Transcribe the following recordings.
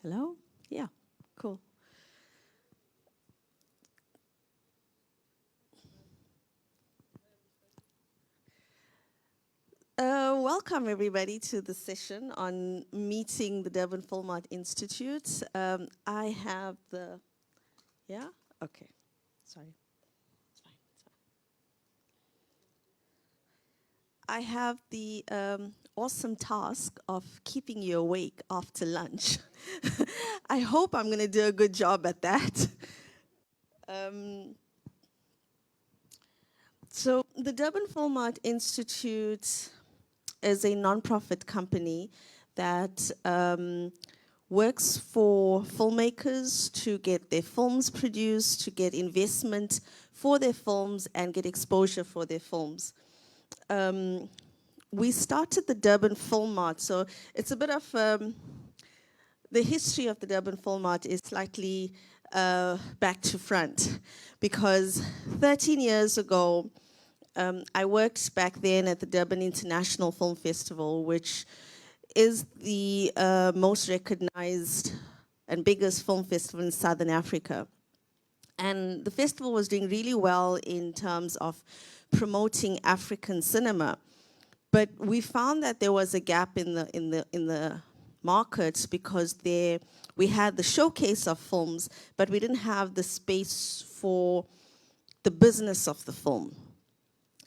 Hello? Yeah, cool. Welcome everybody to the session on meeting the Durban FilmMart Institute. I have the, yeah? Okay, sorry. It's fine, it's fine. I have the awesome task of keeping you awake after lunch. I hope I'm going to do a good job at that. Um, so the Durban FilmMart Institute is a nonprofit company that works for filmmakers to get their films produced, to get investment for their films, and get exposure for their films. We started the Durban FilmMart, so it's a bit of the history of the Durban FilmMart is slightly back to front, because 13 years ago, I worked back then at the Durban International Film Festival, which is the most recognized and biggest film festival in Southern Africa. And the festival was doing really well in terms of promoting African cinema. But we found that there was a gap in the market, because we had the showcase of films, but we didn't have the space for the business of the film.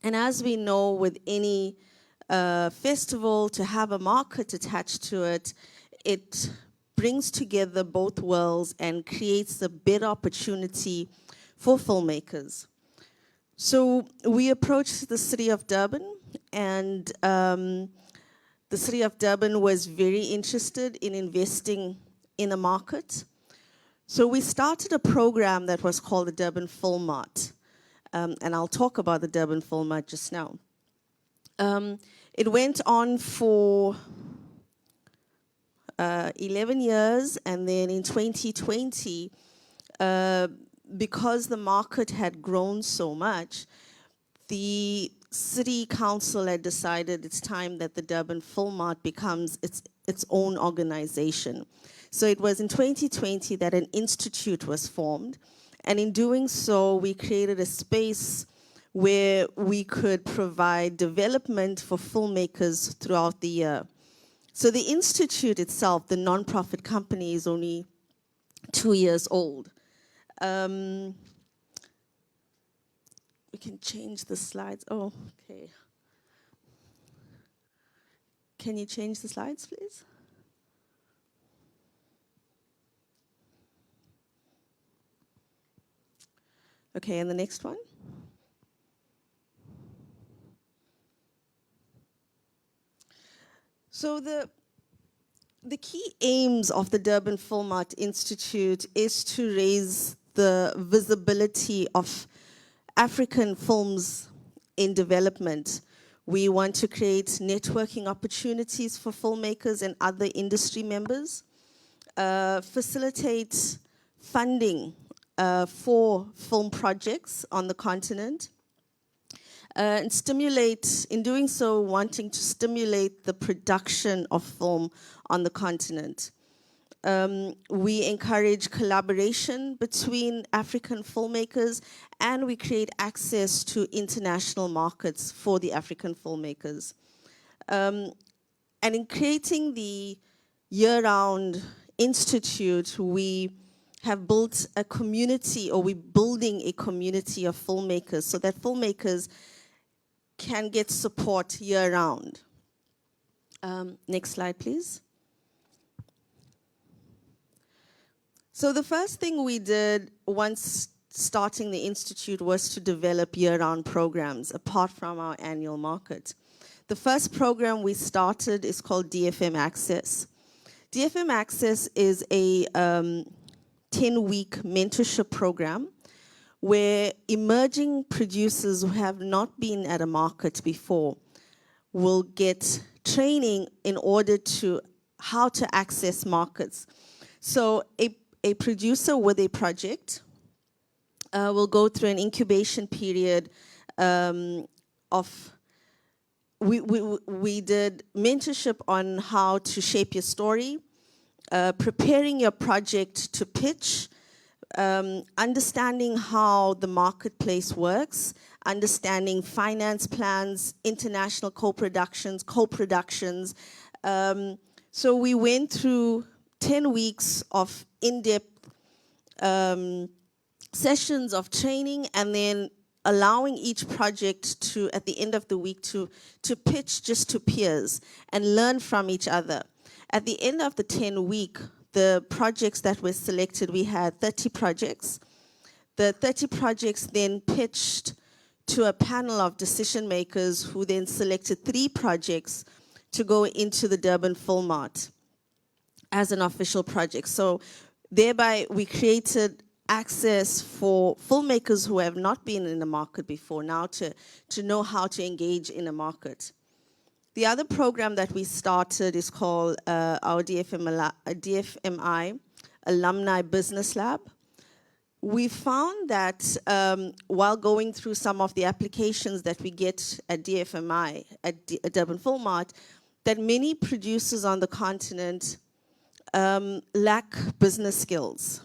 And as we know, with any festival, to have a market attached to it, it brings together both worlds and creates a better opportunity for filmmakers. So we approached the city of Durban, and the city of Durban was very interested in investing in a market. So we started a program that was called the Durban FilmMart. And I'll talk about the Durban FilmMart just now. It went on for 11 years, and then in 2020, because the market had grown so much, the city council had decided it's time that the Durban FilmMart becomes its own organization. So it was in 2020 that an institute was formed. And in doing so, we created a space where we could provide development for filmmakers throughout the year. So the institute itself, the nonprofit company, is only 2 years old. We can change the slides. Oh, okay. Can you change the slides, please? Okay, and the next one. So the key aims of the Durban FilmMart Institute is to raise the visibility of African films in development. We want to create networking opportunities for filmmakers and other industry members, facilitate funding for film projects on the continent, and stimulate, in doing so, wanting to stimulate the production of film on the continent. We encourage collaboration between African filmmakers, and we create access to international markets for the African filmmakers. And in creating the year-round institute, we have built a community, or we're building a community of filmmakers, so that filmmakers can get support year-round. Next slide, please. So the first thing we did once starting the institute was to develop year-round programs apart from our annual market. The first program we started is called DFM Access. DFM Access is a 10-week mentorship program where emerging producers who have not been at a market before will get training in order to how to access markets. So a producer with a project will go through an incubation period of, we did mentorship on how to shape your story, preparing your project to pitch, understanding how the marketplace works, understanding finance plans, international co-productions. So we went through 10 weeks of in-depth sessions of training, and then allowing each project to, at the end of the week, to pitch just to peers and learn from each other. At the end of the 10-week, the projects that were selected, we had 30 projects. The 30 projects then pitched to a panel of decision makers who then selected 3 projects to go into the Durban FilmMart as an official project. So thereby we created access for filmmakers who have not been in the market before now to know how to engage in a market. The other program that we started is called our DFMI Alumni Business Lab. We found that while going through some of the applications that we get at DFMI, at Durban FilmMart, that many producers on the continent lack business skills.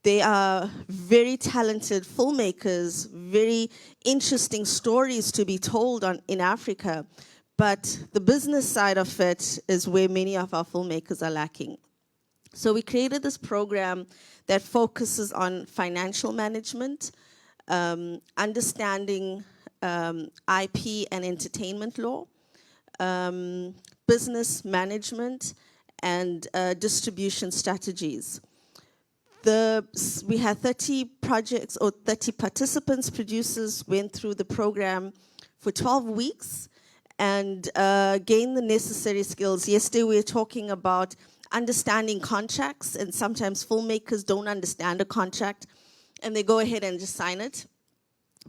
They are very talented filmmakers, very interesting stories to be told in Africa, but the business side of it is where many of our filmmakers are lacking. So we created this program that focuses on financial management, understanding IP and entertainment law, business management, and distribution strategies. We had 30 projects, or 30 participants. Producers went through the program for 12 weeks and gained the necessary skills. Yesterday we were talking about understanding contracts, and sometimes filmmakers don't understand a contract and they go ahead and just sign it.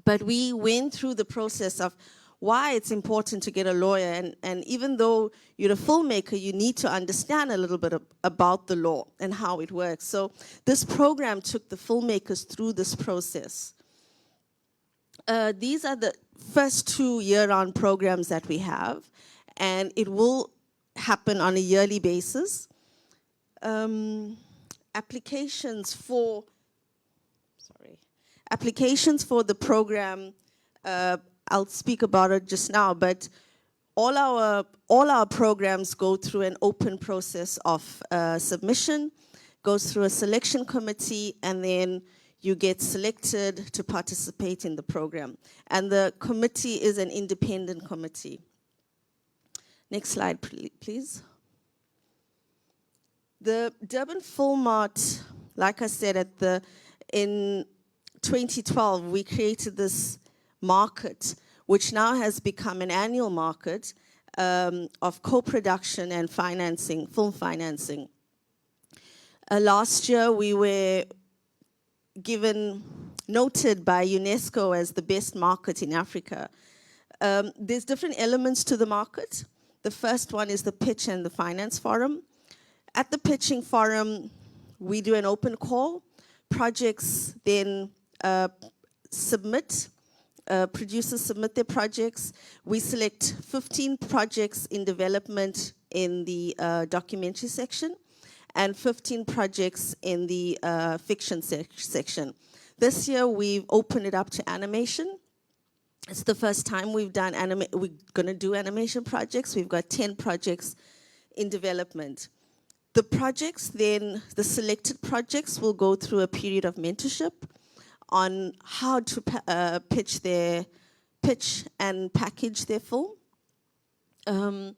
But we went through the process of why it's important to get a lawyer, and even though you're a filmmaker, you need to understand a little bit about the law and how it works. So this program took the filmmakers through this process. These are the first 2 year-round programs that we have, and it will happen on a yearly basis. Applications for the program, I'll speak about it just now, but all our programs go through an open process of submission, goes through a selection committee, and then you get selected to participate in the program. And the committee is an independent committee. Next slide, please. The Durban FilmMart, like I said, in 2012, we created this market, which now has become an annual market of co-production and financing, film financing. Last year, we were noted by UNESCO as the best market in Africa. There's different elements to the market. The first one is the pitch and the finance forum. At the pitching forum, we do an open call. Projects then producers submit their projects. We select 15 projects in development in the documentary section and 15 projects in the fiction section. This year, we've opened it up to animation. It's the first time we've done we're going to do animation projects. We've got 10 projects in development. The projects then, the selected projects will go through a period of mentorship on how to pitch and package their film. And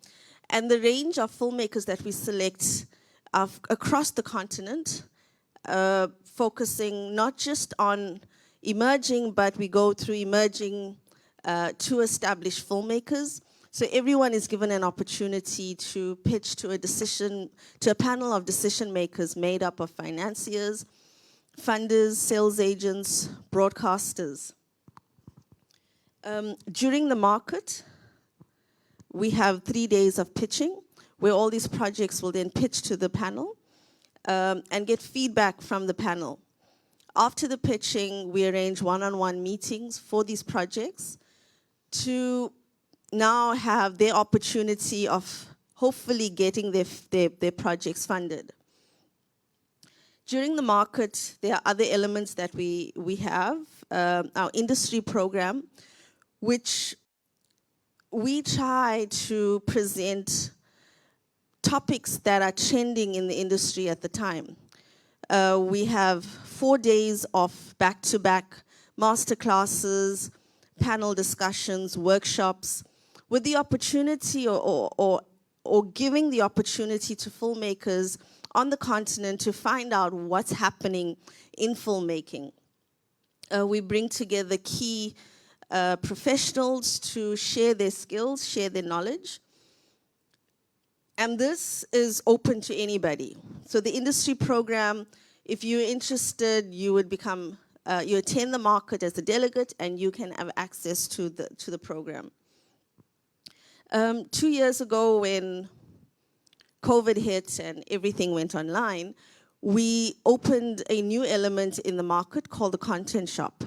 the range of filmmakers that we select across the continent, focusing not just on emerging, but we go through emerging to established filmmakers. So everyone is given an opportunity to pitch to a panel of decision makers made up of financiers, funders, sales agents, broadcasters. During the market, we have 3 days of pitching, where all these projects will then pitch to the panel and get feedback from the panel. After the pitching, we arrange one-on-one meetings for these projects to now have their opportunity of hopefully getting their projects funded. During the market, there are other elements that we have. Our industry program, which we try to present topics that are trending in the industry at the time. We have 4 days of back-to-back master classes, panel discussions, workshops, with the opportunity or giving the opportunity to filmmakers on the continent to find out what's happening in filmmaking. We bring together key professionals to share their skills, share their knowledge. And this is open to anybody. So the industry program, if you're interested, you would become, you attend the market as a delegate and you can have access to the program. 2 years ago when COVID hit and everything went online, we opened a new element in the market called the content shop.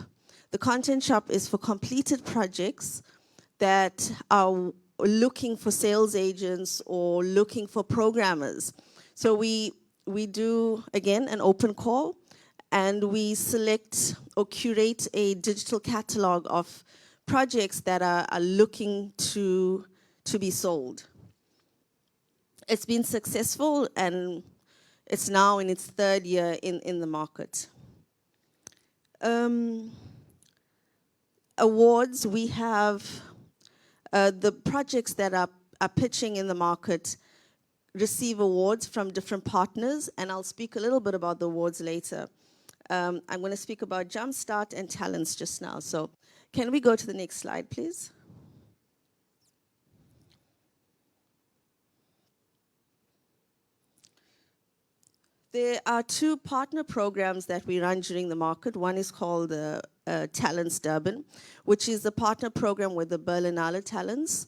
The content shop is for completed projects that are looking for sales agents or looking for programmers. So we do, again, an open call, and we select or curate a digital catalog of projects that are looking to be sold. It's been successful, and it's now in its 3rd year in the market. Awards, we have the projects that are pitching in the market receive awards from different partners, and I'll speak a little bit about the awards later. I'm going to speak about Jumpstart and Talents just now. So can we go to the next slide, please? There are 2 partner programs that we run during the market. One is called Talents Durban, which is a partner program with the Berlinale Talents.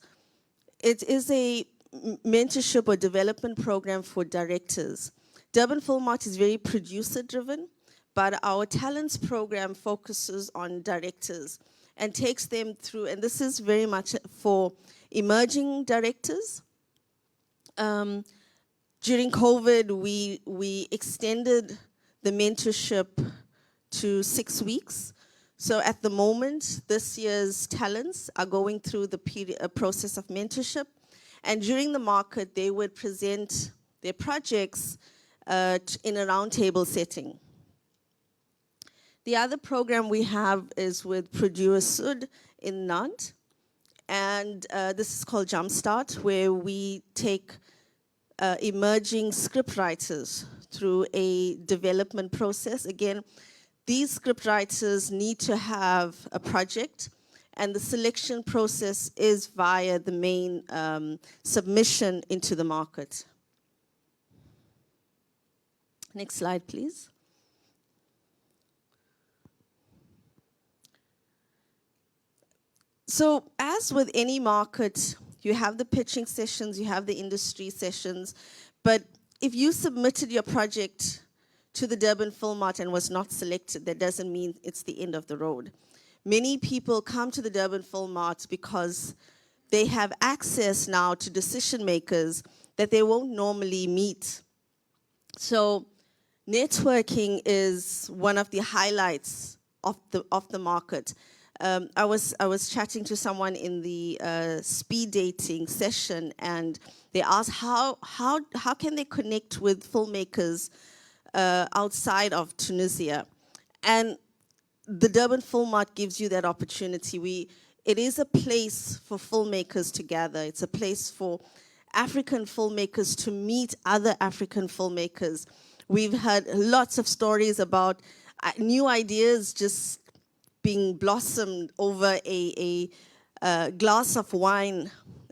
It is a mentorship or development program for directors. Durban FilmMart is very producer-driven, but our Talents program focuses on directors and takes them through, and this is very much for emerging directors. During COVID, we extended the mentorship to 6 weeks. So at the moment, this year's talents are going through the process of mentorship. And during the market, they would present their projects in a roundtable setting. The other program we have is with Producer Sud in Nantes. And this is called Jumpstart, where we take emerging scriptwriters through a development process. Again, these scriptwriters need to have a project, and the selection process is via the main submission into the market. Next slide, please. So, as with any market, you have the pitching sessions, you have the industry sessions, but if you submitted your project to the Durban FilmMart and was not selected, that doesn't mean it's the end of the road. Many people come to the Durban FilmMart because they have access now to decision makers that they won't normally meet. So networking is one of the highlights of the market. I was chatting to someone in the speed dating session, and they asked how can they connect with filmmakers outside of Tunisia, and the Durban FilmMart gives you that opportunity. It is a place for filmmakers to gather. It's a place for African filmmakers to meet other African filmmakers. We've heard lots of stories about new ideas just being blossomed over a glass of wine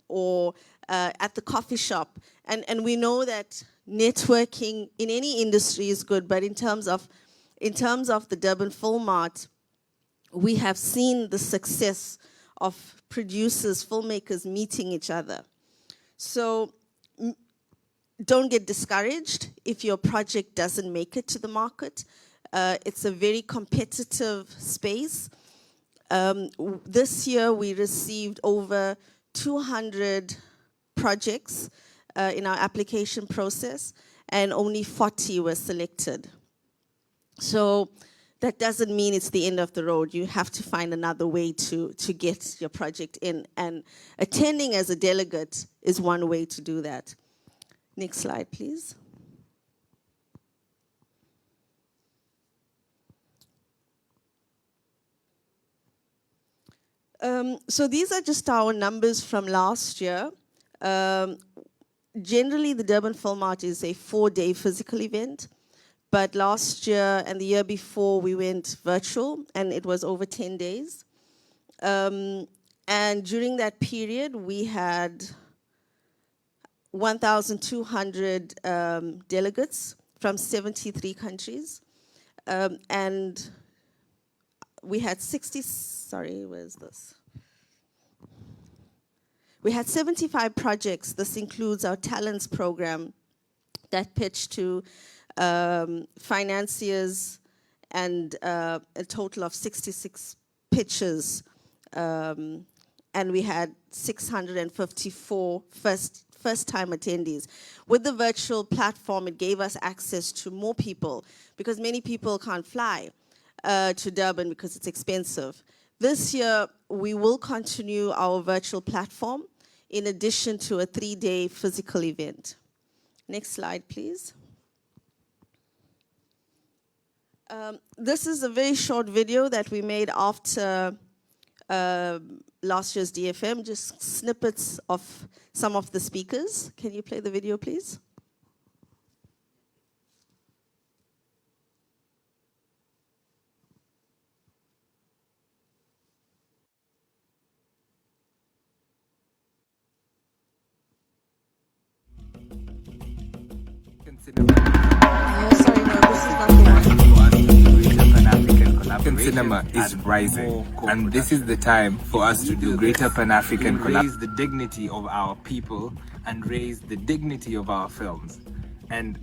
or at the coffee shop. And we know that networking in any industry is good, but in terms of the Durban FilmMart, we have seen the success of producers, filmmakers meeting each other. So don't get discouraged if your project doesn't make it to the market. It's a very competitive space. This year we received over 200 projects in our application process, and only 40 were selected. So that doesn't mean it's the end of the road. You have to find another way to get your project in. And attending as a delegate is one way to do that. Next slide, please. So these are just our numbers from last year. Generally, the Durban FilmMart is a 4-day physical event. But last year and the year before, we went virtual, and it was over 10 days. And during that period, we had 1,200 delegates from 73 countries. And we had 75 projects. This includes our talents program that pitched to financiers, and a total of 66 pitches. And we had 654 first-time attendees. With the virtual platform, it gave us access to more people, because many people can't fly to Durban because it's expensive. This year, we will continue our virtual platform in addition to a 3-day physical event. Next slide, please. This is a very short video that we made after last year's DFM, just snippets of some of the speakers. Can you play the video, please? Sorry, no, this is not the one. Cinema is rising, and this is the time for us to do greater Pan-African raise the dignity of our people and raise the dignity of our films. And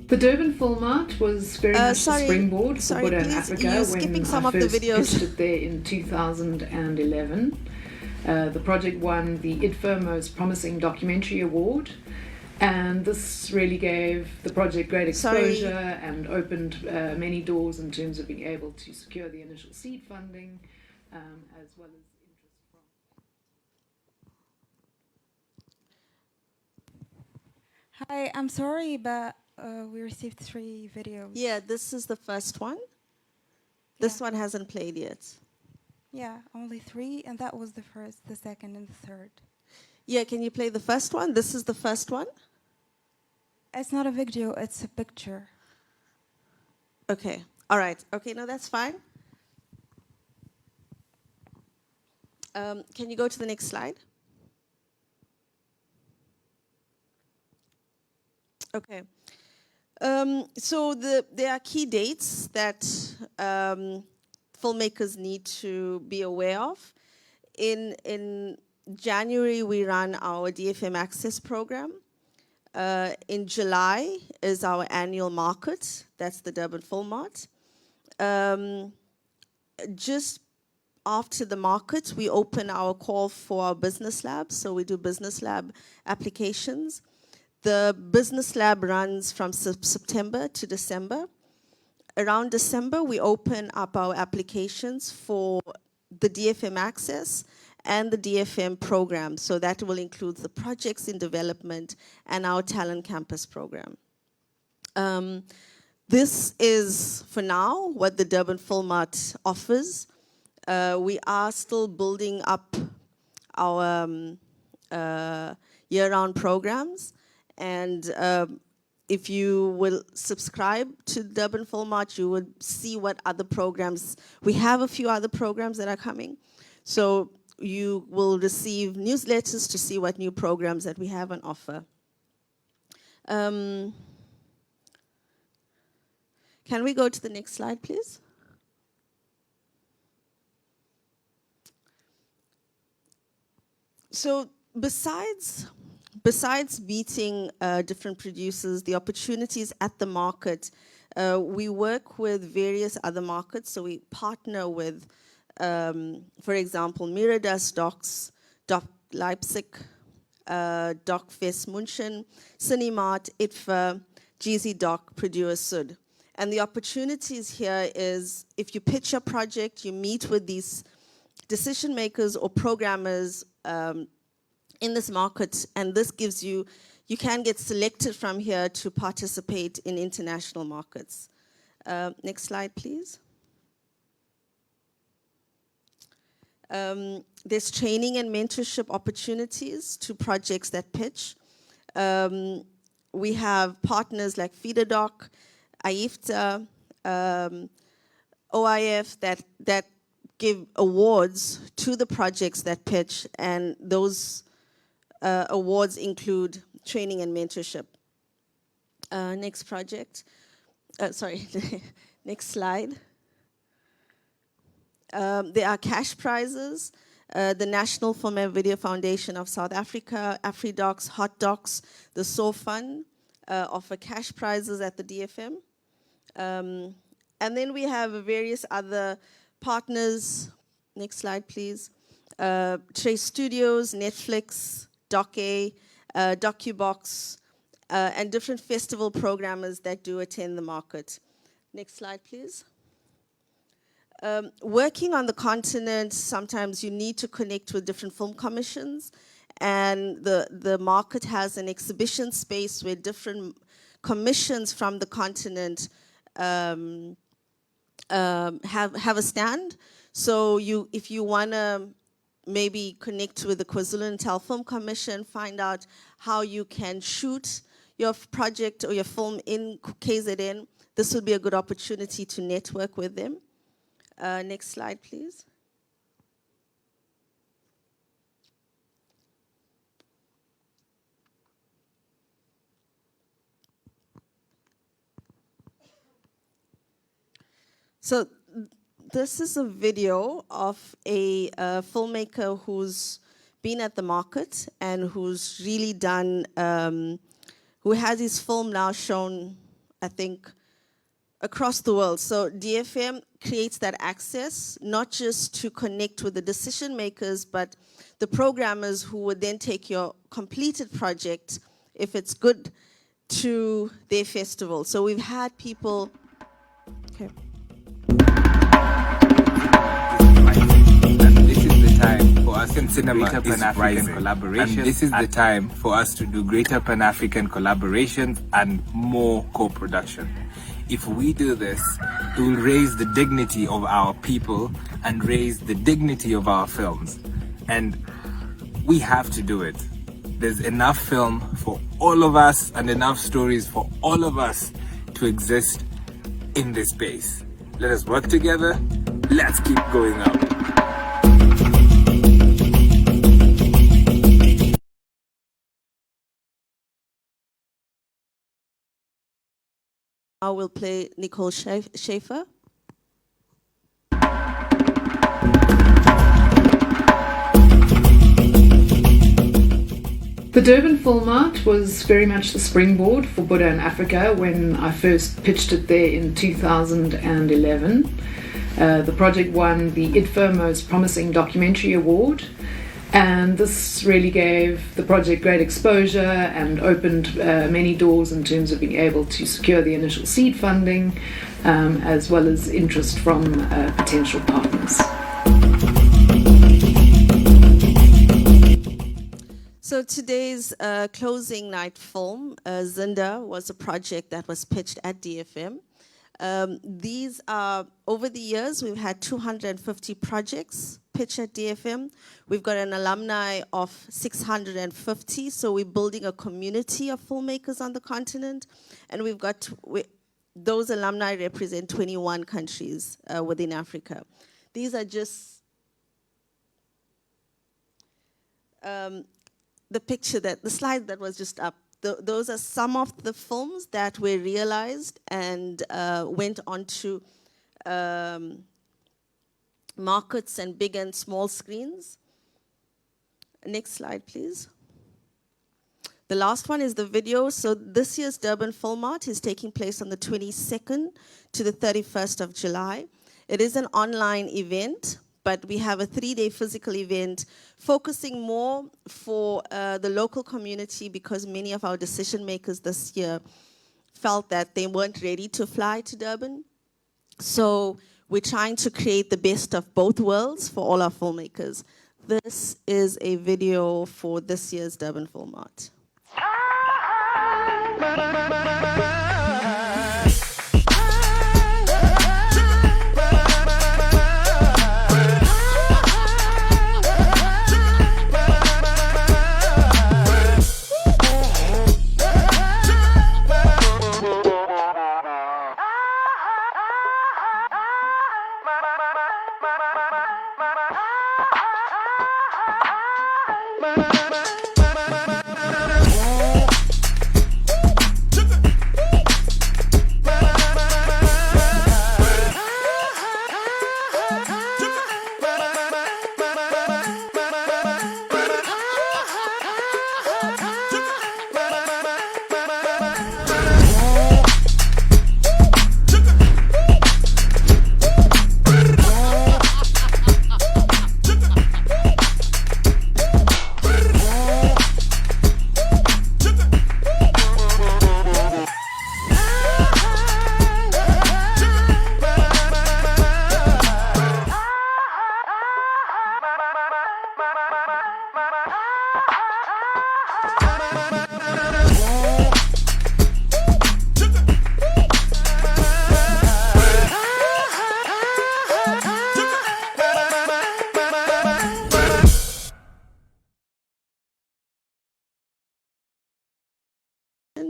the Durban FilmMart was very much the springboard for Buddha in Africa you're when skipping some I of the first videos. pitched it there in 2011. The project won the IDFA Most Promising Documentary Award, and this really gave the project great exposure and opened many doors in terms of being able to secure the initial seed funding, as well as interest from... Hi, I'm sorry, but we received 3 videos. Yeah, this is the first one. This one hasn't played yet. Yeah, only 3, and that was the first, the second, and the third. Yeah, can you play the first one? This is the first one. It's not a video, it's a picture. Okay, all right. Okay, no, that's fine. Can you go to the next slide? Okay. So there are key dates that filmmakers need to be aware of. In January, we run our DFM Access program. In July is our annual market. That's the Durban FilmMart. Just after the market, we open our call for our business lab. So we do business lab applications. The business lab runs from September to December. Around December, we open up our applications for the DFM Access and the DFM program. So that will include the projects in development and our Talent Campus program. This is, for now, what the Durban FilmMart offers. We are still building up our year-round programs. And if you will subscribe to Durban FilmMart, you would see what other programs. We have a few other programs that are coming. So you will receive newsletters to see what new programs that we have on offer. Can we go to the next slide, please? So besides meeting different producers, the opportunities at the market, we work with various other markets. So we partner with For example, Miradas Docs, Doc Leipzig, Doc Fest München, Cinemart, ITFA, GZ Doc, Purdue Sud. And the opportunities here is if you pitch a project, you meet with these decision makers or programmers in this market, and this gives you, you can get selected from here to participate in international markets. Next slide, please. There's training and mentorship opportunities to projects that pitch. We have partners like FeederDoc, AIFTA, OIF that give awards to the projects that pitch, and those awards include training and mentorship. Next project. Sorry, next slide. There are cash prizes. The National Film and Video Foundation of South Africa, AfriDocs, Hot Docs, the SOAR Fund offer cash prizes at the DFM. And then we have various other partners. Next slide, please. Trace Studios, Netflix, Doc-A, DocuBox, and different festival programmers that do attend the market. Next slide, please. Working on the continent, sometimes you need to connect with different film commissions, and the market has an exhibition space where different commissions from the continent have a stand. So if you want to maybe connect with the KwaZulu-Natal Film Commission, find out how you can shoot your project or your film in KZN, this would be a good opportunity to network with them. Next slide, please. So this is a video of a filmmaker who's been at the market and who's really done, who has his film now shown, I think, across the world. So DFM creates that access, not just to connect with the decision makers, but the programmers who would then take your completed project, if it's good, to their festival. So we've had people, okay. And this is the time for us in cinema is rising. And this is the time for us to do greater Pan-African collaborations and more co-production. If we do this, it will raise the dignity of our people and raise the dignity of our films. And we have to do it. There's enough film for all of us and enough stories for all of us to exist in this space. Let us work together. Let's keep going up. Now we'll play Nicole Schaefer. The Durban FilmMart was very much the springboard for Buddha in Africa when I first pitched it there in 2011. The project won the ITFA Most Promising Documentary Award, and this really gave the project great exposure and opened many doors in terms of being able to secure the initial seed funding, as well as interest from potential partners. So today's closing night film, Zinda, was a project that was pitched at DFM. These are, over the years, we've had 250 projects pitched at DFM. We've got an alumni of 650, so we're building a community of filmmakers on the continent. And we've got, those alumni represent 21 countries within Africa. These are just the picture that, the slide that was just up. Those are some of the films that were realized and went on to markets and big and small screens. Next slide, please. The last one is the video. So this year's Durban FilmMart is taking place on the 22nd to the 31st of July. It is an online event. but we have a 3-day physical event focusing more for the local community, because many of our decision makers this year felt that they weren't ready to fly to Durban. So we're trying to create the best of both worlds for all our filmmakers. This is a video for this year's Durban FilmMart.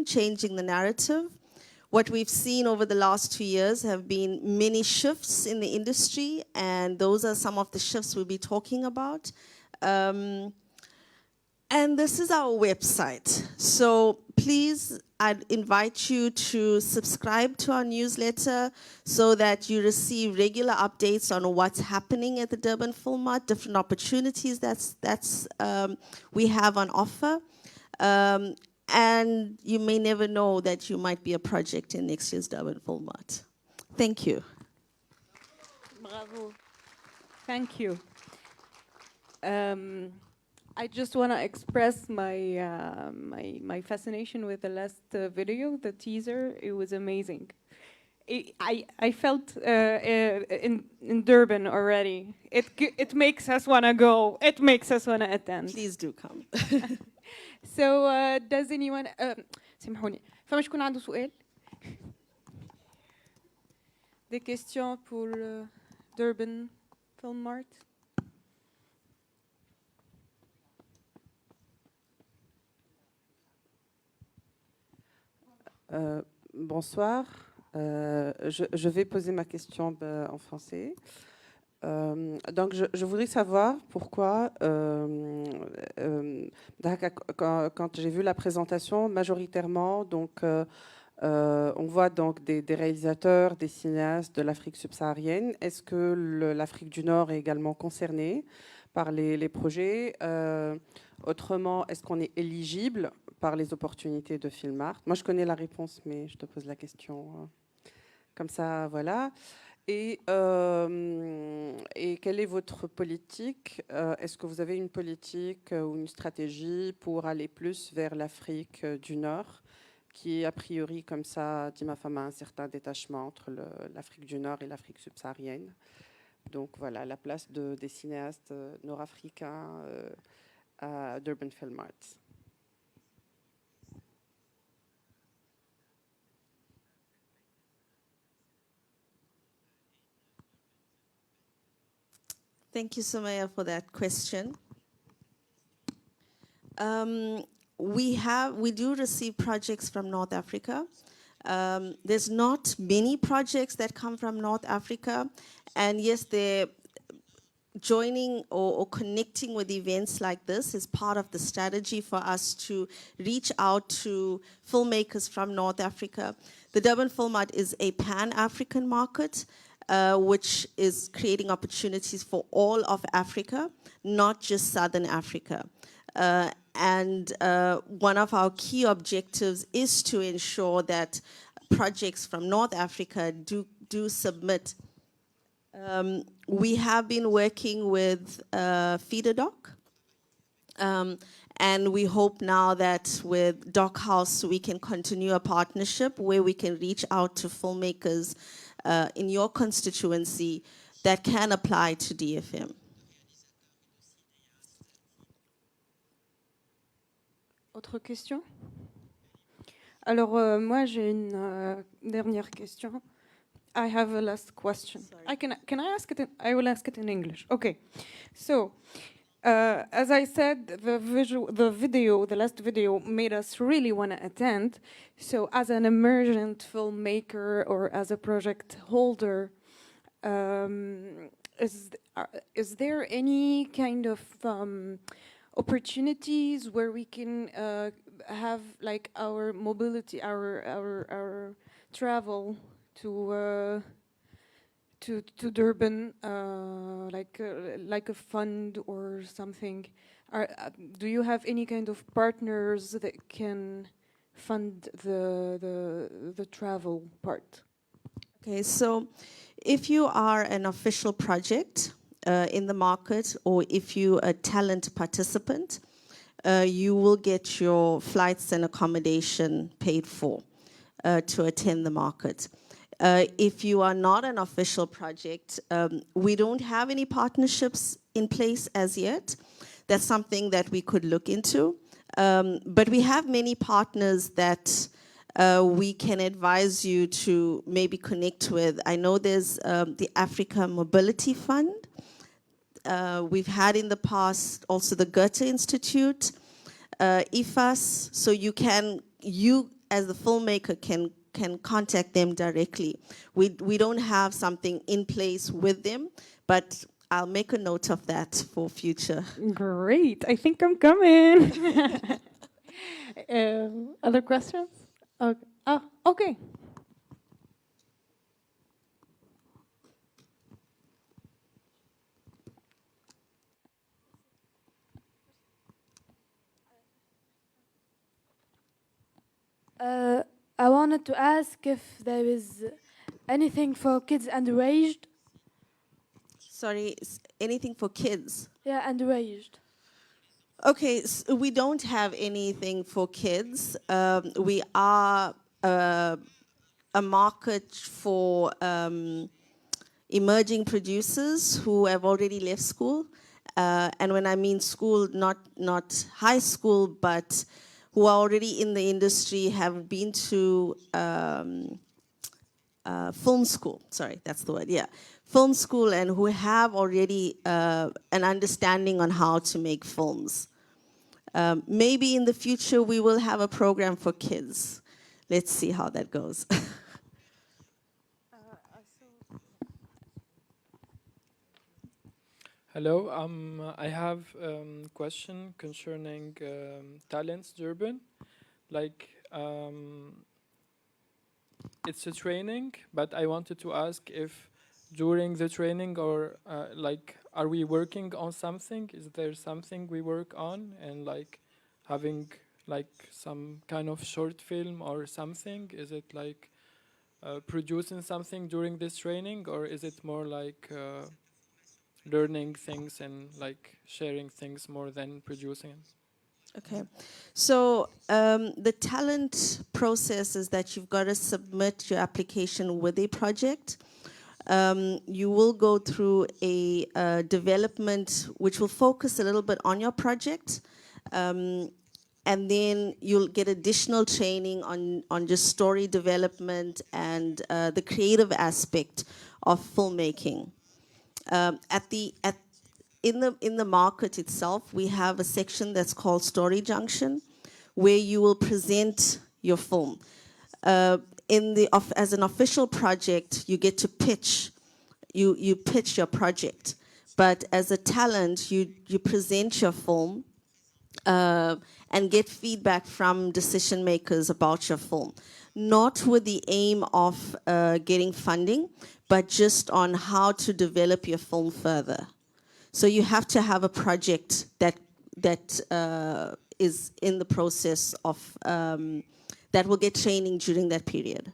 Changing the narrative. What we've seen over the last 2 years have been many shifts in the industry, and those are some of the shifts we'll be talking about. And this is our website. So please, I'd invite you to subscribe to our newsletter so that you receive regular updates on what's happening at the Durban FilmMart, different opportunities we have on offer. And you may never know that you might be a project in next year's Durban FilmMart. Thank you. Bravo. Thank you. I just want to express my my fascination with the last video, the teaser. It was amazing. I felt in Durban already. It makes us want to go. It makes us want to attend. Please do come. So does anyone سامحوني فما شكون عنده سؤال؟ Des questions pour le Durban FilmMart? Bonsoir. Je vais poser ma question en français. Donc, je voudrais savoir pourquoi, quand j'ai vu la présentation, majoritairement, donc, on voit donc des réalisateurs, des cinéastes de l'Afrique subsaharienne. Est-ce que l'Afrique du Nord est également concernée par les projets? Autrement, est-ce qu'on est éligible par les opportunités de FilmMart? Moi, je connais la réponse, mais je te pose la question comme ça, voilà. Et quelle est votre politique? Est-ce que vous avez une politique ou une stratégie pour aller plus vers l'Afrique du Nord, qui a priori, comme ça, dit ma femme, a un certain détachement entre l'Afrique du Nord et l'Afrique subsaharienne? Donc voilà, la place des cinéastes nord-africains à Durban FilmMart. Thank you, Sumaya, for that question. We do receive projects from North Africa. There's not many projects that come from North Africa, and yes, they're joining or connecting with events like this is part of the strategy for us to reach out to filmmakers from North Africa. The Durban FilmMart is a pan-African market, which is creating opportunities for all of Africa, not just Southern Africa. And one of our key objectives is to ensure that projects from North Africa do submit We have been working with Feeder Doc. And we hope now that with Doc House we can continue a partnership where we can reach out to filmmakers in your constituency that can apply to DFM. Autre question? Alors, moi, j'ai une dernière question. I have a last question. Can I ask it? I will ask it in English. Okay. So, as I said, the last video made us really want to attend. So, as an emergent filmmaker or as a project holder, is there any kind of opportunities where we can have like our mobility, our travel to Durban, like a fund or something? Do you have any kind of partners that can fund the travel part? Okay, so if you are an official project in the market, or if you're a talent participant, you will get your flights and accommodation paid for to attend the market. If you are not an official project, we don't have any partnerships in place as yet. That's something that we could look into. But we have many partners that we can advise you to maybe connect with. I know there's the Africa Mobility Fund. We've had in the past also the Goethe Institute, IFAS, so you as the filmmaker can contact them directly. We don't have something in place with them, but I'll make a note of that for future. Great, I think I'm coming. Other questions? Okay. Oh, okay. I wanted to ask if there is anything for kids underaged. Sorry, anything for kids? Yeah, underaged. Okay, so we don't have anything for kids. We are a market for emerging producers who have already left school. And when I mean school, not high school, but who are already in the industry, have been to film school. Sorry, that's the word, yeah. Film school, and who have already an understanding on how to make films. Maybe in the future we will have a program for kids. Let's see how that goes. Hello, I have a question concerning Talents Durban. Like, it's a training, but I wanted to ask if during the training or like, are we working on something? Is there something we work on, and like having like some kind of short film or something? Is it like producing something during this training, or is it more like learning things and like sharing things more than producing? Okay, so the talent process is that you've got to submit your application with a project. You will go through a development which will focus a little bit on your project, and then you'll get additional training on just story development and the creative aspect of filmmaking. In the market itself, we have a section that's called Story Junction, where you will present your film. As an official project, you get to pitch. You pitch your project, but as a talent, you present your film and get feedback from decision makers about your film, not with the aim of getting funding, but just on how to develop your film further. So you have to have a project that is in the process of that will get training during that period.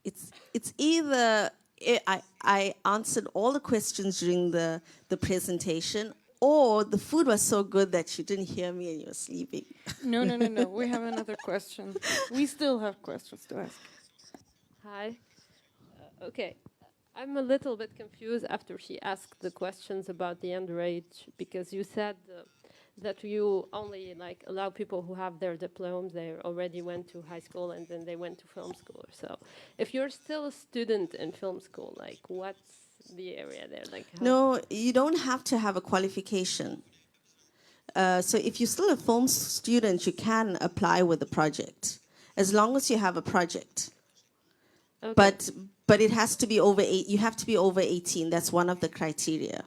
it's either I answered all the questions during the presentation, or the food was so good that you didn't hear me and you were sleeping. No, no, no, no. We have another question. We still have questions to ask. Hi. Okay. I'm a little bit confused after she asked the questions about the underage, because you said that you only like allow people who have their diplomas, they already went to high school and then they went to film school. So if you're still a student in film school, like what's the area there? Like No, you don't have to have a qualification. So if you're still a film student, you can apply with a project, as long as you have a project. Okay. But it has to be over you have to be over 18. That's one of the criteria.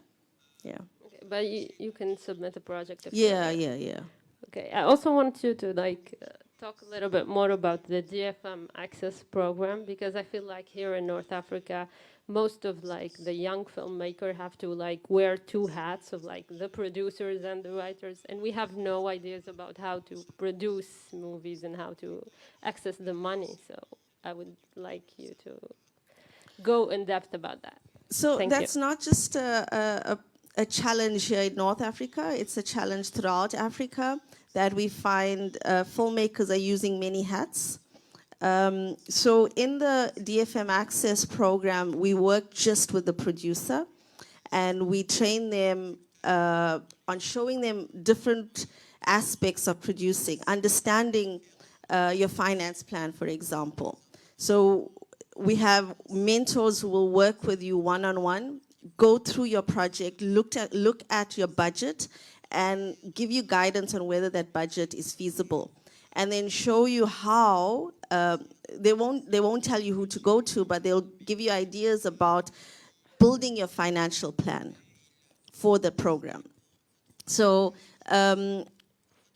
Yeah. Okay, but you can submit a project. If Yeah, you're there. yeah. Okay. I also want you to talk a little bit more about the DFM Access program, because I feel like here in North Africa, most of the young filmmakers have to wear two hats of the producers and the writers, and we have no ideas about how to produce movies and how to access the money. So I would like you to go in depth about that. So Thank that's you. not just a challenge here in North Africa. It's a challenge throughout Africa that we find filmmakers are using many hats. So in the DFM Access program, we work just with the producer, and we train them on showing them different aspects of producing, understanding your finance plan, for example. So we have mentors who will work with you one-on-one, go through your project, look at your budget, and give you guidance on whether that budget is feasible, and then show you how. They won't tell you who to go to, but they'll give you ideas about building your financial plan for the program. So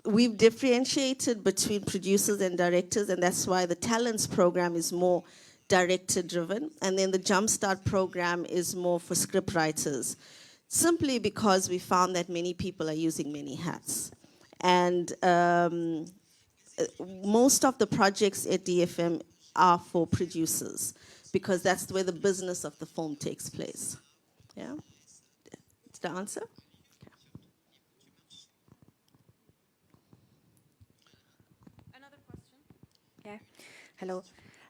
we've differentiated between producers and directors, and that's why the Talents program is more director-driven, and then the Jumpstart program is more for script writers, simply because we found that many people are using many hats. And most of the projects at DFM are for producers, because that's where the business of the film takes place. Yeah? That's the answer? Another question? Yeah. Hello.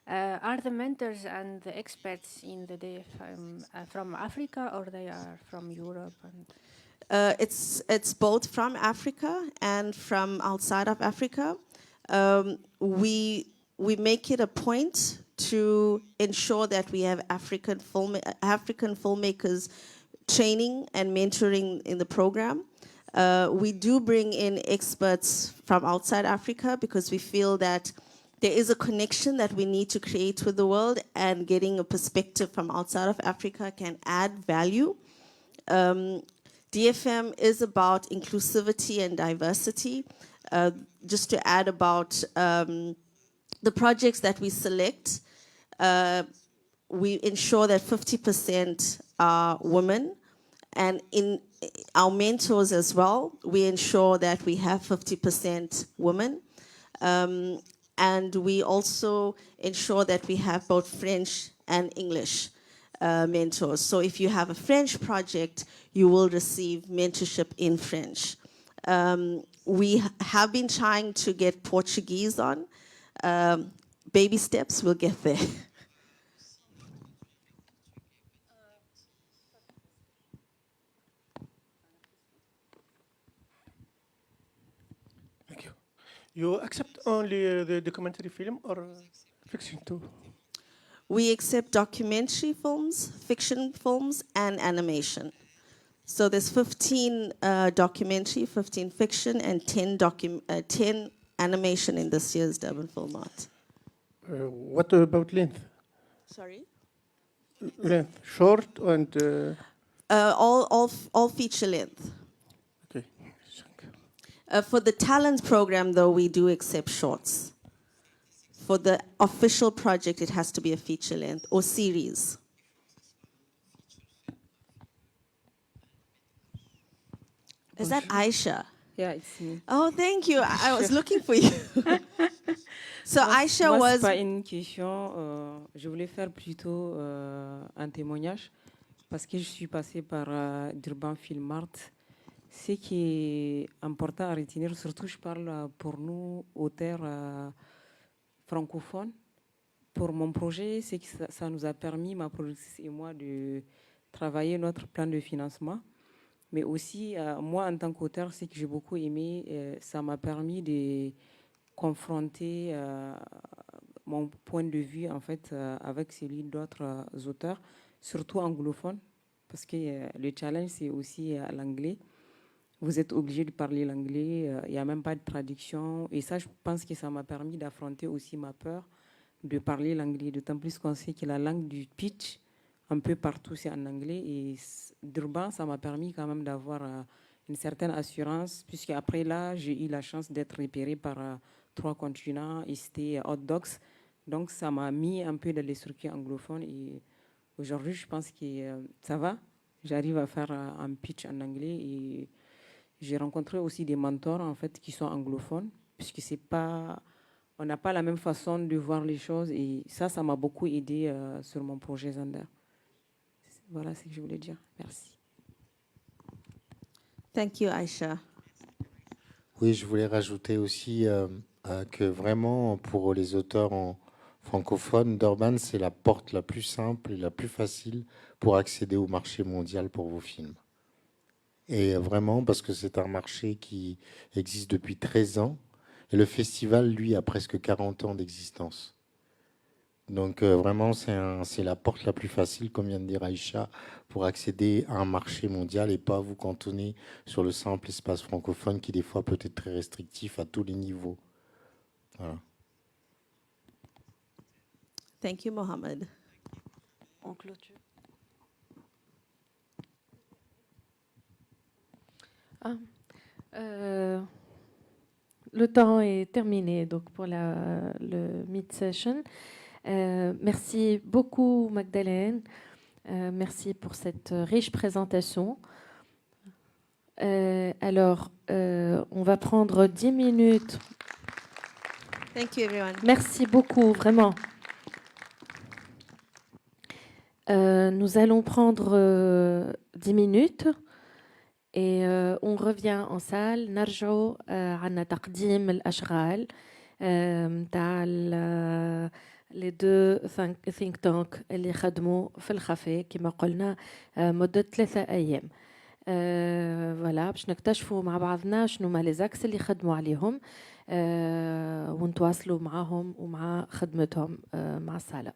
Are the mentors and the experts in the DFM from Africa, or they are from Europe? And It's both from Africa and from outside of Africa. We make it a point to ensure that we have African filmmakers training and mentoring in the program. We do bring in experts from outside Africa, because we feel that there is a connection that we need to create with the world, and getting a perspective from outside of Africa can add value. DFM is about inclusivity and diversity. Just to add about the projects that we select, we ensure that 50% are women, and in our mentors as well, we ensure that we have 50% women. And we also ensure that we have both French and English mentors. So if you have a French project, you will receive mentorship in French. We have been trying to get Portuguese on. Baby steps, we'll get there. Thank you. You accept only the documentary film or fiction too? We accept documentary films, fiction films, and animation. So there's 15 documentary, 15 fiction, and 10 animation in this year's Durban FilmMart. What about length? Sorry? Length, short and... All feature length. Okay. For the talent program, though, we do accept shorts. For the official project, it has to be a feature length or series. Is that Aisha? Yeah, it's me. Oh, thank you. I was looking for you. So Aisha moi, was. c'est pas une question. Je voulais faire plutôt un témoignage parce que je suis passée par Durban FilmMart. Ce qui est important à retenir, surtout je parle pour nous, auteurs francophones. Pour mon projet, c'est que ça nous a permis, ma productrice et moi, de travailler notre plan de financement. Mais aussi, moi, en tant qu'auteur, ce que j'ai beaucoup aimé, ça m'a permis de confronter mon point de vue, en fait, avec celui d'autres auteurs, surtout anglophones, parce que le challenge, c'est aussi l'anglais. Vous êtes obligé de parler l'anglais, il n'y a même pas de traduction. Et ça, je pense que ça m'a permis d'affronter aussi ma peur de parler l'anglais, d'autant plus qu'on sait que la langue du pitch, un peu partout, c'est en anglais. Et Durban, ça m'a permis quand même d'avoir une certaine assurance, puisque après là, j'ai eu la chance d'être repérée par 3 continents et c'était Hot Dogs. Donc, ça m'a mis un peu dans les circuits anglophones. Et aujourd'hui, je pense que ça va. J'arrive à faire un pitch en anglais et j'ai rencontré aussi des mentors en fait qui sont anglophones, puisque c'est pas, on n'a pas la même façon de voir les choses et ça m'a beaucoup aidé sur mon projet Zander. Voilà ce que je voulais dire. Merci. Thank you, Aisha. Oui, je voulais rajouter aussi que vraiment pour les auteurs francophones, Durban, c'est la porte la plus simple et la plus facile pour accéder au marché mondial pour vos films. Et vraiment, parce que c'est un marché qui existe depuis 13 ans. Et le festival, lui, a presque 40 ans d'existence. Donc vraiment, c'est la porte la plus facile, comme vient de dire Aïcha, pour accéder à un marché mondial et pas vous cantonner sur le simple espace francophone qui, des fois, peut être très restrictif à tous les niveaux. Voilà. Thank you, Mohamed. En clôture. Le temps est terminé donc pour le mid-session. Merci beaucoup Magdalene. Merci pour cette riche présentation. Alors, on va prendre 10 minutes. Thank you, everyone. Merci beaucoup, vraiment. Nous allons prendre 10 minutes. Et on revient en salle نرجعوا عنا تقديم الأشغال تاع les deux think tank اللي خدموا في الخفاء كما قلنا مدة 3 أيام. فوالا باش نكتشفوا مع بعضنا شنو ما لي زاكس اللي خدموا عليهم ونتواصلوا معاهم ومع خدمتهم مع الصالة.